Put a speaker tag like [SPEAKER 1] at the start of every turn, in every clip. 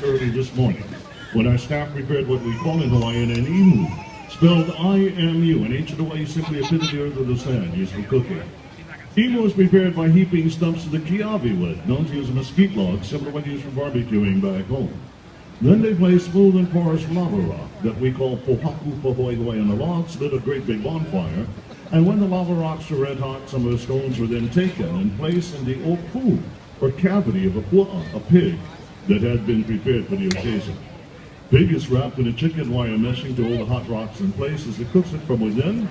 [SPEAKER 1] early this morning when our staff prepared what we call in Hawaiian an imu, spelled I-M-U, in ancient Hawaii simply a pit of the earth with a sand used for cooking. Imu is prepared by heaping stumps of the kiawe wood, known to use a mesquite log, similar to what used for barbecuing back home. Then they place smooth and porous lava rock that we call pohaku pohoi on the logs, lit a great big bonfire, and when the lava rocks were red hot, some of the stones were then taken and placed in the opu, or cavity of a pua'a, a pig, that had been prepared for the occasion. Pig is wrapped in a chicken wire meshing to hold the hot rocks in place as it cooks it from within,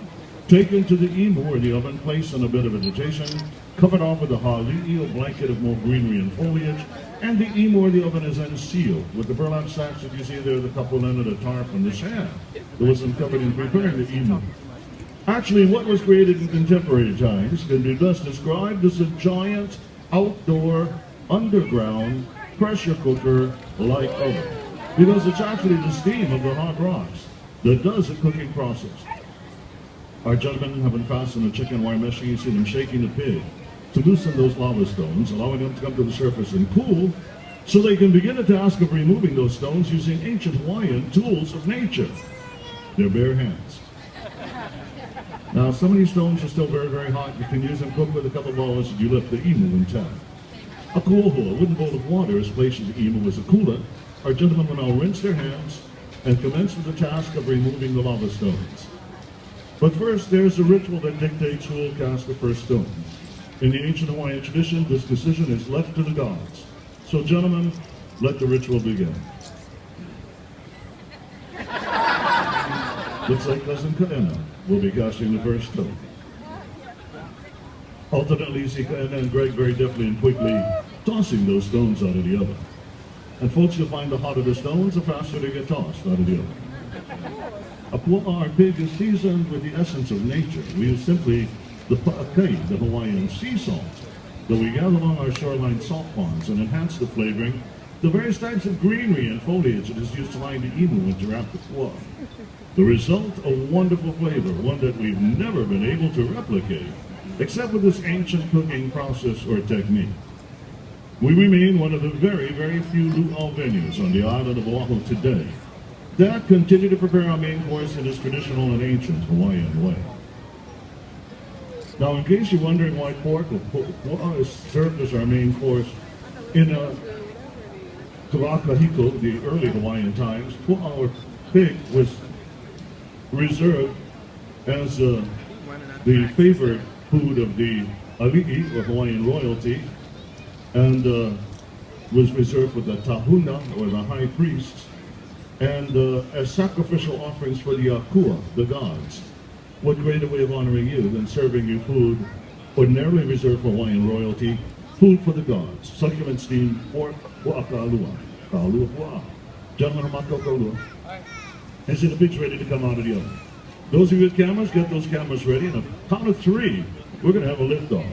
[SPEAKER 1] taken to the imu or the oven, placed on a bed of vegetation, covered off with a hali'i, a blanket of more greenery and foliage, and the imu or the oven is then sealed with the burlap sacks that you see there, the kapolena, the tarp, and the sham that was uncovered in preparing the imu. Actually, what was created in contemporary times can be best described as a giant, outdoor, underground, pressure cooker-like oven, because it's actually the steam of the hot rocks that does the cooking process. Our gentlemen have been fastened a chicken wire meshing. You see them shaking the pig to loosen those lava stones, allowing them to come to the surface and cool, so they can begin the task of removing those stones using ancient Hawaiian tools of nature, their bare hands. Now, some of these stones are still very, very hot. You can use them cooked with a couple of hours as you lift the imu in time. A cool bowl, a wooden bowl of water is placed in the imu as a coolant. Our gentlemen will now rinse their hands and commence with the task of removing the lava stones. But first, there's a ritual that dictates who will cast the first stone. In the ancient Hawaiian tradition, this decision is left to the gods. So, gentlemen, let the ritual begin. Looks like Cousin Kaena will be casting the first stone. Alternately, see Kaena and Greg very deftly and quickly tossing those stones out of the oven. And folks, you'll find the hotter the stones, the faster they get tossed out of the oven. A pua'a, our pig, is seasoned with the essence of nature. We use simply the pa'akai, the Hawaiian sea salt, that we gather along our shoreline salt ponds and enhance the flavoring, the various types of greenery and foliage that is used to line the imu and to wrap the pua'a. The result, a wonderful flavor, one that we've never been able to replicate, except with this ancient cooking process or technique. We remain one of the very, very few luau venues on the island of Oahu today that continue to prepare our main course in this traditional and ancient Hawaiian way. Now, in case you're wondering why pork or pua'a is served as our main course, in Kahiko, the early Hawaiian times, pua'a or pig was reserved as the favored food of the ali'i, or Hawaiian royalty, and was reserved for the tahuna, or the high priests, and as sacrificial offerings for the akua, the gods. What greater way of honoring you than serving you food ordinarily reserved for Hawaiian royalty, food for the gods, succulent steamed pork, pu'akalua, kalua pua'a. Gentlemen, kalua. And so the pig's ready to come out of the oven. Those of you with cameras, get those cameras ready, and a count of 3, we're going to have a lift-off.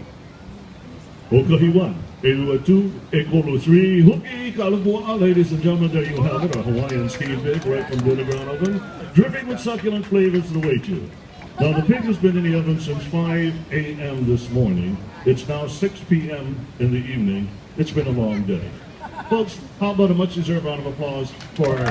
[SPEAKER 1] Okahi 1, Elua 2, Ekolu 3, Huki Kalapua. Ladies and gentlemen, there you have it, our Hawaiian steamed pig right from the underground oven, dripping with succulent flavors to await you. Now, the pig has been in the oven since 5 a.m. this morning. It's now 6 p.m. in the evening. It's been a long day. Folks, how about a much-deserved round of applause for our